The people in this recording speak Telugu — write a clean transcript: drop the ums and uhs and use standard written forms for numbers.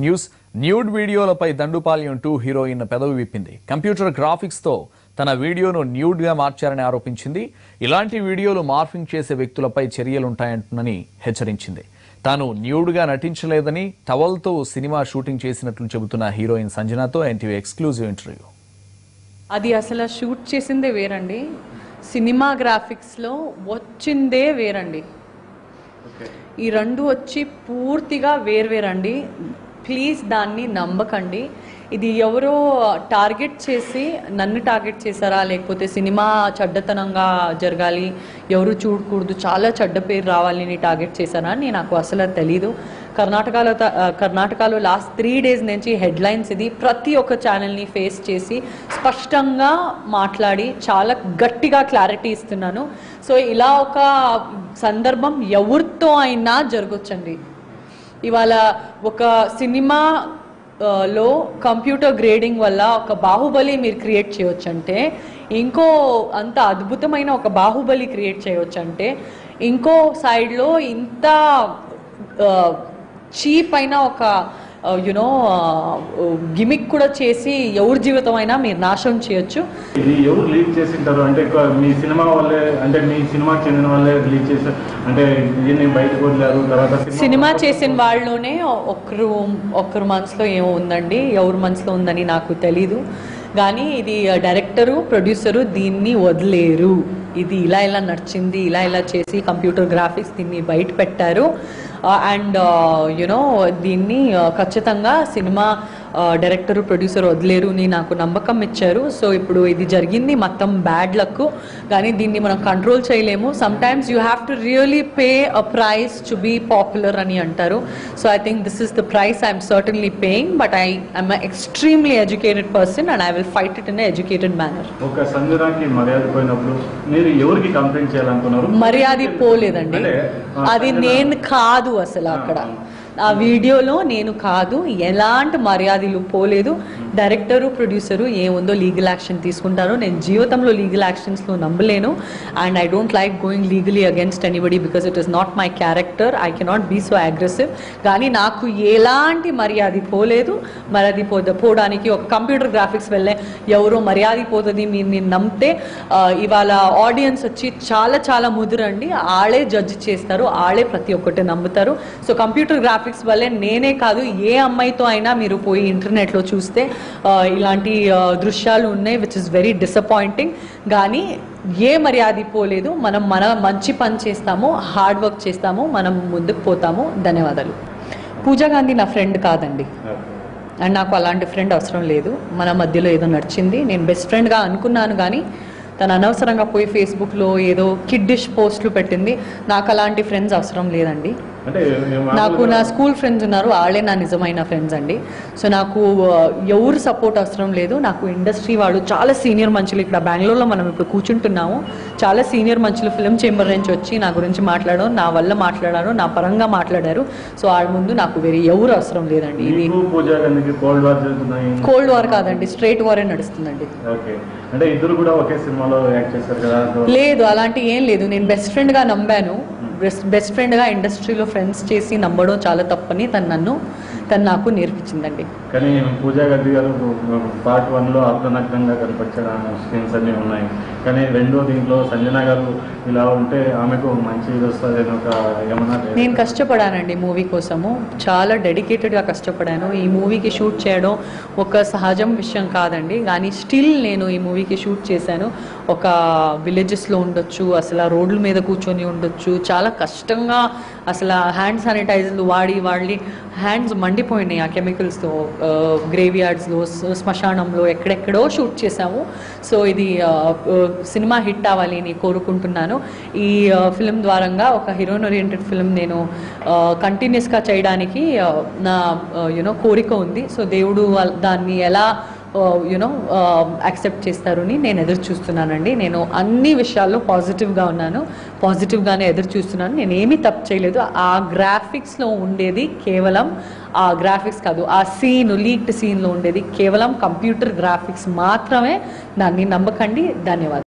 న్యూస్ న్యూడ్ వీడియోలపై దండుపాలెం 2 హీరోయిన్ పెదవి విప్పింది. కంప్యూటర్ గ్రాఫిక్స్ తో తన వీడియోను న్యూడ్ గా మార్చారని ఆరోపించింది. ఇలాంటి వీడియోలు మార్ఫింగ్ చేసే వ్యక్తులపై చర్యలుంటాయంటునని హెచ్చరించింది. తాను న్యూడ్ గా నటించలేదని టవల్ తో సినిమా షూటింగ్ చేసినట్లు చెబుతున్న హీరోయిన్ సంజనాతో ఎన్టీవీ ఎక్స్క్లూజివ్ ఇంటర్వ్యూ. అది అసలు షూట్ చేసిందే వేరండి, సినిమా గ్రాఫిక్స్లో వచ్చిందే వేరండి. ఈ రెండు వచ్చి పూర్తిగా వేర్వేరండి. ప్లీజ్ దాన్ని నమ్మకండి. ఇది ఎవరో టార్గెట్ చేసి నన్ను టార్గెట్ చేశారా, లేకపోతే సినిమా చెడ్డతనంగా జరగాలి, ఎవరు చూడకూడదు, చాలా చెడ్డ పేరు రావాలని టార్గెట్ చేశారా అని నాకు అసలు తెలీదు. కర్ణాటకలో లాస్ట్ 3 days నుంచి హెడ్లైన్స్ ఇది ప్రతి ఒక్క ఛానల్ని ఫేస్ చేసి స్పష్టంగా మాట్లాడి చాలా గట్టిగా క్లారిటీ ఇస్తున్నాను. సో ఇలా ఒక సందర్భం ఎవరితో అయినా జరగొచ్చండి. ఇవాళ ఒక సినిమా లో కంప్యూటర్ గ్రేడింగ్ వల్ల ఒక బాహుబలి మీరు క్రియేట్ చేయవచ్చు అంటే, ఇంకో అంత అద్భుతమైన ఒక బాహుబలి క్రియేట్ చేయవచ్చు అంటే, ఇంకో సైడ్లో ఇంత చీప్ అయిన ఒక గిమిక్ కూడా చేసి ఎవరి జీవితం అయినా మీరు నాశనం చేయొచ్చు. ఇది ఎవరు లీక్ చేసింటారు అంటే మీ సినిమా వాళ్ళే, అంటే మీ సినిమాకి చెందిన వాళ్ళే లీక్ చేశారు అంటే దీన్ని బయటకు వదిలారు. తర్వాత సినిమా చేసిన వాళ్ళలోనే ఒకరు మనసులో ఏమో ఉందండి, ఎవరి మనసులో ఉందని నాకు తెలీదు. కానీ ఇది డైరెక్టరు ప్రొడ్యూసరు దీన్ని వదిలేరు. ఇది ఇలా నడిచింది, ఇలా చేసి కంప్యూటర్ గ్రాఫిక్స్ దీన్ని బయట పెట్టారు. అండ్ దీన్ని ఖచ్చితంగా సినిమా డైరెక్టరు ప్రొడ్యూసర్ వదిలేరు అని నాకు నమ్మకం ఇచ్చారు. సో ఇప్పుడు ఇది జరిగింది మొత్తం బ్యాడ్ లక్, కానీ దీన్ని మనం కంట్రోల్ చేయలేము. Sometimes you have to really pay a price to be popular అని అంటారు. So I think this is the price I'm certainly paying, but I'm extremely educated person and I will fight it in educated manner. ఒక సంజనాకి మర్యాద పోయినప్పుడు మీరు ఎవరికి కంప్లైంట్ చేయాలనుకున్నారు? మర్యాద పోలేదండి, అది నేను కాదు అసలు. అక్కడ ఆ వీడియోలో నేను కాదు, ఎలాంటి మర్యాదలు పోలేదు. డైరెక్టరు ప్రొడ్యూసరు ఏముందో లీగల్ యాక్షన్ తీసుకుంటారు. నేను జీవితంలో లీగల్ యాక్షన్స్లో నమ్మలేను. And I don't like going legally against anybody because it is not my character. I cannot be so aggressive. కానీ నాకు ఎలాంటి మర్యాద పోలేదు. పోవడానికి ఒక కంప్యూటర్ గ్రాఫిక్స్ వెళ్ళే ఎవరో మర్యాద పోతుంది మీరు నేను నమ్మితే, ఇవాళ ఆడియన్స్ వచ్చి చాలా ముదురండి, ఆళ్ళే జడ్జి చేస్తారు, ఆళ్ళే ప్రతి ఒక్కటి నమ్ముతారు. సో కంప్యూటర్ గ్రాఫిక్స్ వల్లే నేనే కాదు, ఏ అమ్మాయితో అయినా మీరు పోయి ఇంటర్నెట్లో చూస్తే ఇలాంటి దృశ్యాలు ఉన్నాయి, విచ్ ఇస్ వెరీ డిసప్పాయింటింగ్. కానీ ఏ మర్యాద పోలేదు. మనం మంచి పని చేస్తాము, హార్డ్ వర్క్ చేస్తాము, మనం ముందుకు పోతాము. ధన్యవాదాలు. పూజా గాంధీ నా ఫ్రెండ్ కాదండి, అండ్ నాకు అలాంటి ఫ్రెండ్ అవసరం లేదు. మన మధ్యలో ఏదో నడిచింది, నేను బెస్ట్ ఫ్రెండ్గా అనుకున్నాను. కానీ తను అనవసరంగా పోయి ఫేస్బుక్లో ఏదో కిడ్డిష్ పోస్టులు పెట్టింది. నాకు అలాంటి ఫ్రెండ్స్ అవసరం లేదండి. నాకు నా స్కూల్ ఫ్రెండ్స్ ఉన్నారు, వాళ్ళే నా నిజమైన ఫ్రెండ్స్ అండి. సో నాకు ఎవరు సపోర్ట్ అవసరం లేదు. నాకు ఇండస్ట్రీ వాళ్ళు చాలా సీనియర్ మనుషులు, ఇక్కడ బెంగళూరులో మనం ఇప్పుడు కూర్చుంటున్నాము, చాలా సీనియర్ మనుషులు ఫిల్మ్ చేంబర్ నుంచి వచ్చి నా గురించి మాట్లాడారు, నా వల్ల మాట్లాడారు, నా పరంగా మాట్లాడారు. సో వాళ్ళ ముందు నాకు వేరే ఎవరు అవసరం లేదండి. ఇది కోల్డ్ వార్ కాదండి, స్ట్రైట్ వారే నడుస్తుందండి. లేదు, అలాంటి ఏం లేదు. నేను బెస్ట్ ఫ్రెండ్గా నమ్మాను. బెస్ట్ ఫ్రెండ్గా ఇండస్ట్రీలో ఫ్రెండ్స్ చేసి నమ్మడం చాలా తప్పని తను నాకు నేర్పించిందండి. కానీ పూజా గాంధీ గారు పార్ట్ 1లో అర్ధనగ్నంగా కనిపించడం సీన్స్ అన్నీ ఉన్నాయి. కానీ రెండో దీంట్లో సంజన గారు ఇలా ఉంటే ఆమెకు మంచి ఇది వస్తుంది అని ఒక ఏమన్నా. నేను కష్టపడానండి మూవీ కోసము, చాలా డెడికేటెడ్గా కష్టపడాను. ఈ మూవీకి షూట్ చేయడం ఒక సహజం విషయం కాదండి, కానీ స్టిల్ నేను ఈ మూవీకి షూట్ చేశాను. ఒక విలేజెస్లో ఉండొచ్చు, అసలు ఆ రోడ్ల మీద కూర్చొని ఉండొచ్చు, చాలా కష్టంగా అసలు హ్యాండ్ శానిటైజర్లు వాడి హ్యాండ్స్ మండిపోయినాయి ఆ కెమికల్స్తో. గ్రేవ్ యార్డ్స్లో, శ్మశానంలో, ఎక్కడెక్కడో షూట్ చేశాము. సో ఇది సినిమా హిట్ అవ్వాలి అని కోరుకుంటున్నాను. ఈ ఫిల్మ్ ద్వారంగా ఒక హీరోయిన్ ఓరియంటెడ్ ఫిల్మ్ నేను కంటిన్యూస్గా చేయడానికి నా కోరిక ఉంది. సో దేవుడు దాన్ని ఎలా యాక్సెప్ట్ చేస్తారని నేను ఎదురు చూస్తున్నానండి. నేను అన్ని విషయాల్లో పాజిటివ్గా ఉన్నాను, పాజిటివ్గానే ఎదురు చూస్తున్నాను. నేను ఏమీ తప్పు చేయలేదు. ఆ గ్రాఫిక్స్లో ఉండేది కేవలం ఆ గ్రాఫిక్స్ కాదు, ఆ లీక్డ్ సీన్లో ఉండేది కేవలం కంప్యూటర్ గ్రాఫిక్స్ మాత్రమే. దాన్ని నమ్మకండి. ధన్యవాదాలు.